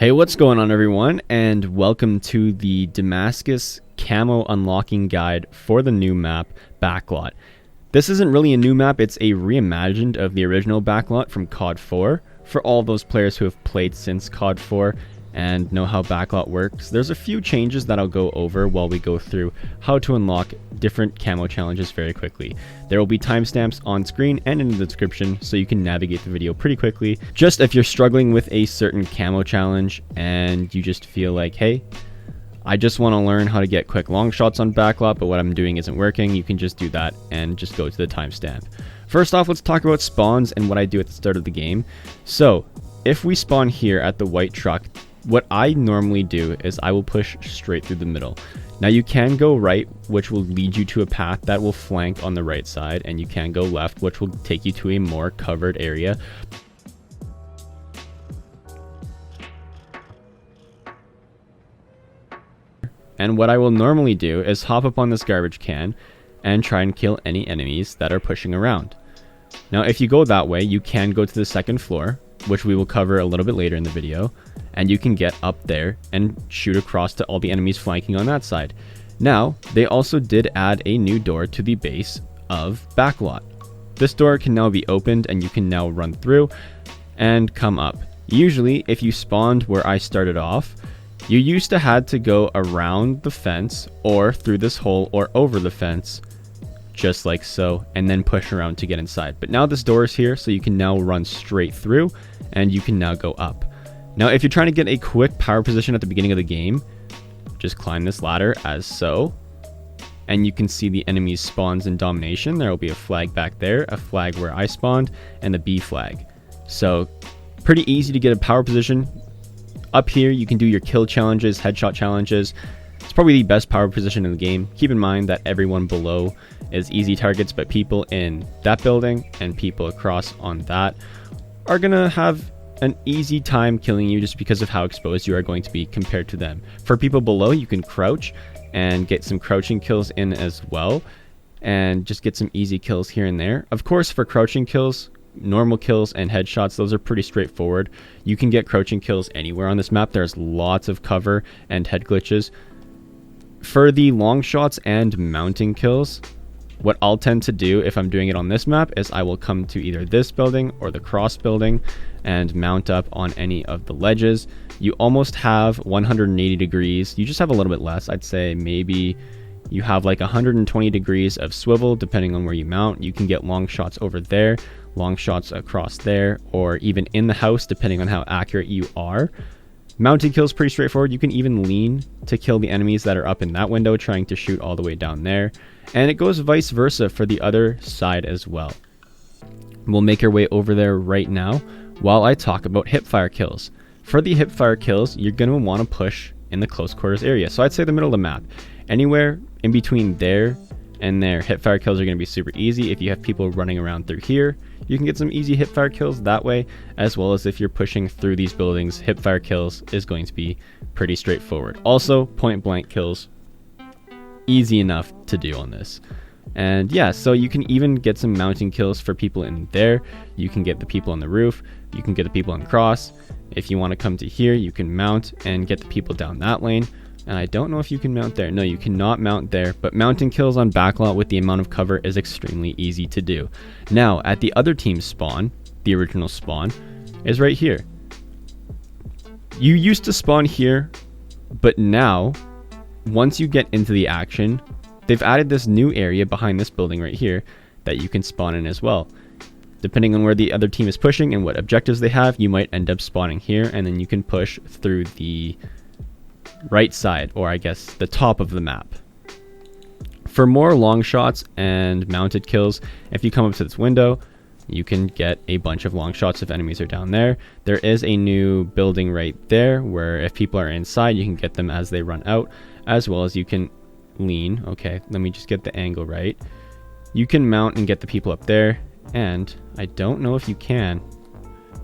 Hey, what's going on everyone, and welcome to the Damascus camo unlocking guide for the new map, Backlot. This isn't really a new map, it's a reimagined of the original Backlot from COD 4. For all those players who have played since COD 4 and know how Backlot works, there's a few changes that I'll go over while we go through how to unlock different camo challenges very quickly. There will be timestamps on screen and in the description so you can navigate the video pretty quickly. Just if you're struggling with a certain camo challenge and you just feel like, hey, I just want to learn how to get quick long shots on Backlot, but what I'm doing isn't working, you can just do that and just go to the timestamp. First off, let's talk about spawns and what I do at the start of the game. So, if we spawn here at the white truck, what I normally do is I will push straight through the middle. Now you can go right, which will lead you to a path that will flank on the right side, and you can go left, which will take you to a more covered area. And what I will normally do is hop up on this garbage can and try and kill any enemies that are pushing around. Now if you go that way, you can go to the second floor, which we will cover a little bit later in the video, and you can get up there and shoot across to all the enemies flanking on that side. Now, they also did add a new door to the base of Backlot. This door can now be opened and you can now run through and come up. Usually, if you spawned where I started off, you used to had to go around the fence or through this hole or over the fence, just like so, and then push around to get inside. But now this door is here, so you can now run straight through and you can now go up. Now, if you're trying to get a quick power position at the beginning of the game, just climb this ladder as so, and you can see the enemy's spawns in domination. There will be a flag back there, a flag where I spawned, and the B flag. So, pretty easy to get a power position. Up here, you can do your kill challenges, headshot challenges. It's probably the best power position in the game. Keep in mind that everyone below is easy targets, but people in that building and people across on that are gonna have an easy time killing you just because of how exposed you are going to be compared to them. For people below, you can crouch and get some crouching kills in as well, and just get some easy kills here and there. Of course, for crouching kills, normal kills and headshots, those are pretty straightforward. You can get crouching kills anywhere on this map. There's lots of cover and head glitches. For the long shots and mounting kills, what I'll tend to do if I'm doing it on this map is I will come to either this building or the cross building and mount up on any of the ledges. You almost have 180 degrees. You just have a little bit less. I'd say maybe you have like 120 degrees of swivel depending on where you mount. You can get long shots over there, long shots across there, or even in the house depending on how accurate you are. Mounting kills pretty straightforward. You can even lean to kill the enemies that are up in that window trying to shoot all the way down there. And it goes vice versa for the other side as well. We'll make our way over there right now while I talk about hipfire kills. For the hipfire kills, you're going to want to push in the close quarters area. So I'd say the middle of the map. Anywhere in between there and there, hipfire kills are going to be super easy. If you have people running around through here, you can get some easy hipfire kills that way, as well as if you're pushing through these buildings, hipfire kills is going to be pretty straightforward. Also, point blank kills, easy enough to do on this. And yeah, so you can even get some mounting kills for people in there. You can get the people on the roof, you can get the people on the cross. If you want to come to here, you can mount and get the people down that lane. And I don't know if you can mount there. No, you cannot mount there, but mounting kills on Backlot with the amount of cover is extremely easy to do. Now, at the other team's spawn, the original spawn, is right here. You used to spawn here, but now, once you get into the action, they've added this new area behind this building right here that you can spawn in as well. Depending on where the other team is pushing and what objectives they have, you might end up spawning here, and then you can push through the right side, or I guess the top of the map. For more long shots and mounted kills, if you come up to this window, you can get a bunch of long shots if enemies are down there. There is a new building right there where if people are inside, you can get them as they run out, as well as you can lean. Okay, let me just get the angle right. You can mount and get the people up there, and I don't know if you can.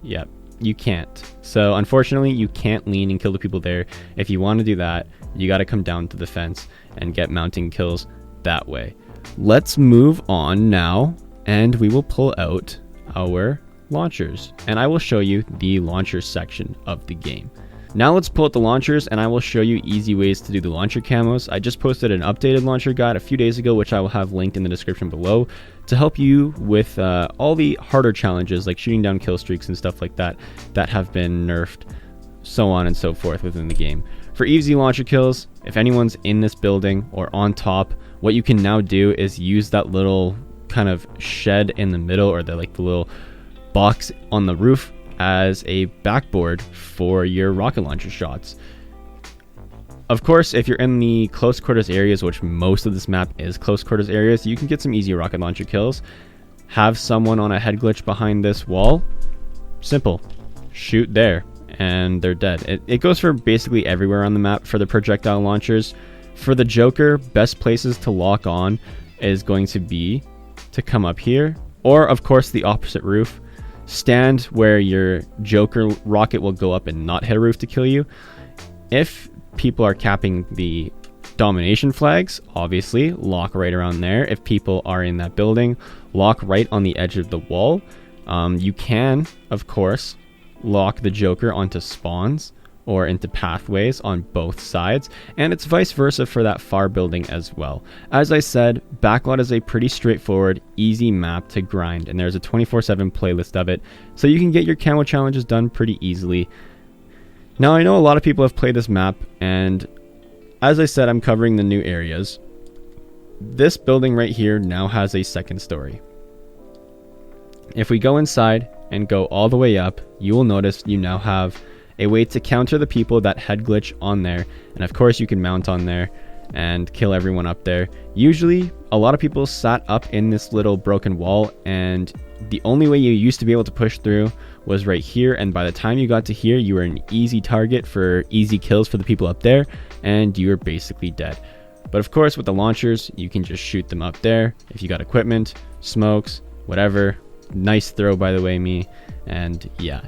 Yep, you can't. So unfortunately, you can't lean and kill the people there. If you want to do that, you got to come down to the fence and get mounting kills that way. Let's move on now, and we will pull out our launchers, and I will show you the launcher section of the game. Now let's pull out the launchers and I will show you easy ways to do the launcher camos. I just posted an updated launcher guide a few days ago, which I will have linked in the description below, to help you with all the harder challenges like shooting down kill streaks and stuff like that that have been nerfed, so on and so forth within the game. For easy launcher kills, if anyone's in this building or on top, what you can now do is use that little kind of shed in the middle, or the little box on the roof, as a backboard for your rocket launcher shots. Of course, if you're in the close quarters areas, which most of this map is close quarters areas, you can get some easy rocket launcher kills. Have someone on a head glitch behind this wall. Simple. Shoot there and they're dead. It goes for basically everywhere on the map for the projectile launchers. For the Joker, best places to lock on is going to be to come up here, or of course the opposite roof. Stand where your Joker rocket will go up and not hit a roof to kill you. If people are capping the domination flags, obviously lock right around there. If people are in that building, lock right on the edge of the wall. You can, of course, lock the Joker onto spawns or into pathways on both sides, and it's vice versa for that far building as well. As I said, Backlot is a pretty straightforward, easy map to grind, and there's a 24/7 playlist of it, so you can get your camo challenges done pretty easily. Now, I know a lot of people have played this map, and as I said, I'm covering the new areas. This building right here now has a second story. If we go inside and go all the way up, you will notice you now have a way to counter the people that head glitch on there, and of course you can mount on there and kill everyone up there. Usually a lot of people sat up in this little broken wall, and the only way you used to be able to push through was right here, and by the time you got to here, you were an easy target for easy kills for the people up there, and you were basically dead. But of course with the launchers, you can just shoot them up there if you got equipment, smokes, whatever. Nice throw, by the way, me. And yeah,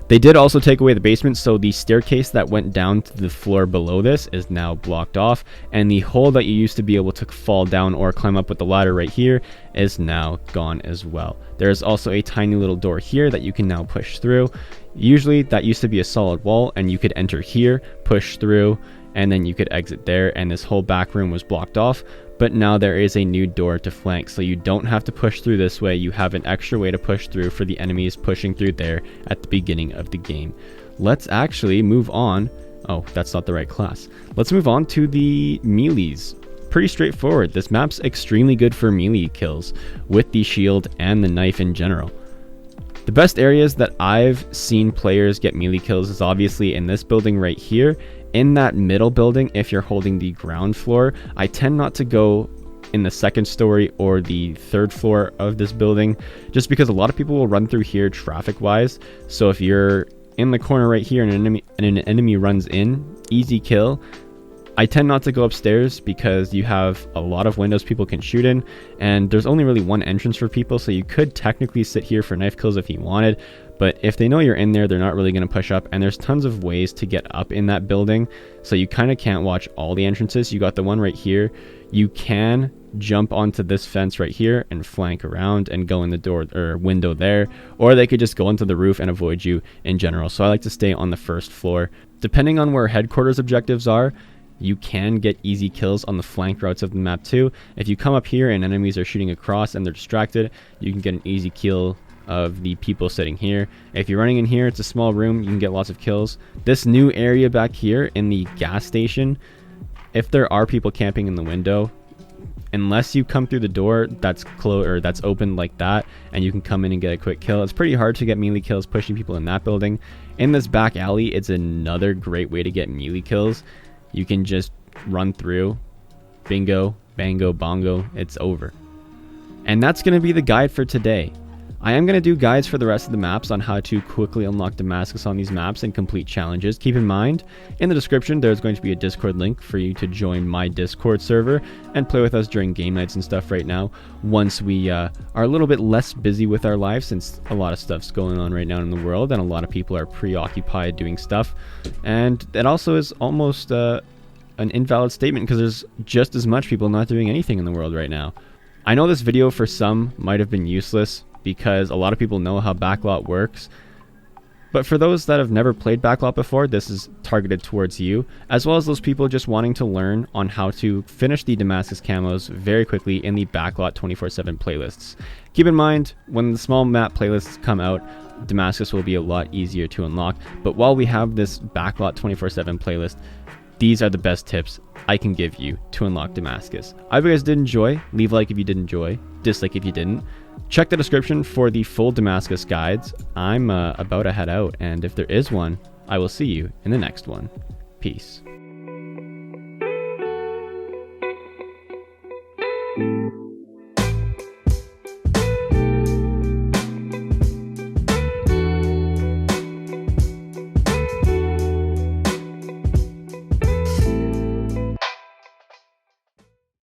they did also take away the basement, so the staircase that went down to the floor below this is now blocked off, and the hole that you used to be able to fall down or climb up with the ladder right here is now gone as well. There's also a tiny little door here that you can now push through. Usually that used to be a solid wall, and you could enter here, push through, and then you could exit there, and this whole back room was blocked off. But now there is a new door to flank, so you don't have to push through this way. You have an extra way to push through for the enemies pushing through there at the beginning of the game. Let's actually move on. Oh, that's not the right class. Let's move on to the melees. Pretty straightforward. This map's extremely good for melee kills with the shield and the knife in general. The best areas that I've seen players get melee kills is obviously in this building right here. In that middle building, if you're holding the ground floor, I tend not to go in the second story or the third floor of this building, just because a lot of people will run through here traffic wise. So if you're in the corner right here and an enemy runs in, easy kill. I tend not to go upstairs because you have a lot of windows people can shoot in, and there's only really one entrance for people, so you could technically sit here for knife kills if you wanted. But if they know you're in there, they're not really going to push up, and there's tons of ways to get up in that building, so you kind of can't watch all the entrances. You got the one right here. You can jump onto this fence right here and flank around and go in the door or window there, or they could just go into the roof and avoid you in general. So I like to stay on the first floor. Depending on where headquarters objectives are, you can get easy kills on the flank routes of the map too. If you come up here and enemies are shooting across and they're distracted, you can get an easy kill of the people sitting here. If you're running in here, it's a small room, you can get lots of kills. This new area back here in the gas station, if there are people camping in the window, unless you come through the door that's closed or that's open like that and you can come in and get a quick kill, it's pretty hard to get melee kills pushing people in that building. In this back alley, it's another great way to get melee kills. You can just run through, bingo, bango, bongo, it's over. And that's going to be the guide for today. I am going to do guides for the rest of the maps on how to quickly unlock Damascus on these maps and complete challenges. Keep in mind, in the description, there's going to be a Discord link for you to join my Discord server and play with us during game nights and stuff right now, once we are a little bit less busy with our lives, since a lot of stuff's going on right now in the world and a lot of people are preoccupied doing stuff. And it also is almost an invalid statement because there's just as much people not doing anything in the world right now. I know this video for some might have been useless, because a lot of people know how Backlot works, But for those that have never played Backlot before, this is targeted towards you, as well as those people just wanting to learn on how to finish the Damascus camos very quickly in the Backlot 24/7 playlists. Keep in mind, when the small map playlists come out, Damascus will be a lot easier to unlock, but while we have this Backlot 24/7 playlist, these are the best tips I can give you to unlock Damascus. I hope you guys did enjoy. Leave a like if you did enjoy, dislike if you didn't. Check the description for the full Damascus guides. I'm about to head out, and if there is one, I will see you in the next one. Peace.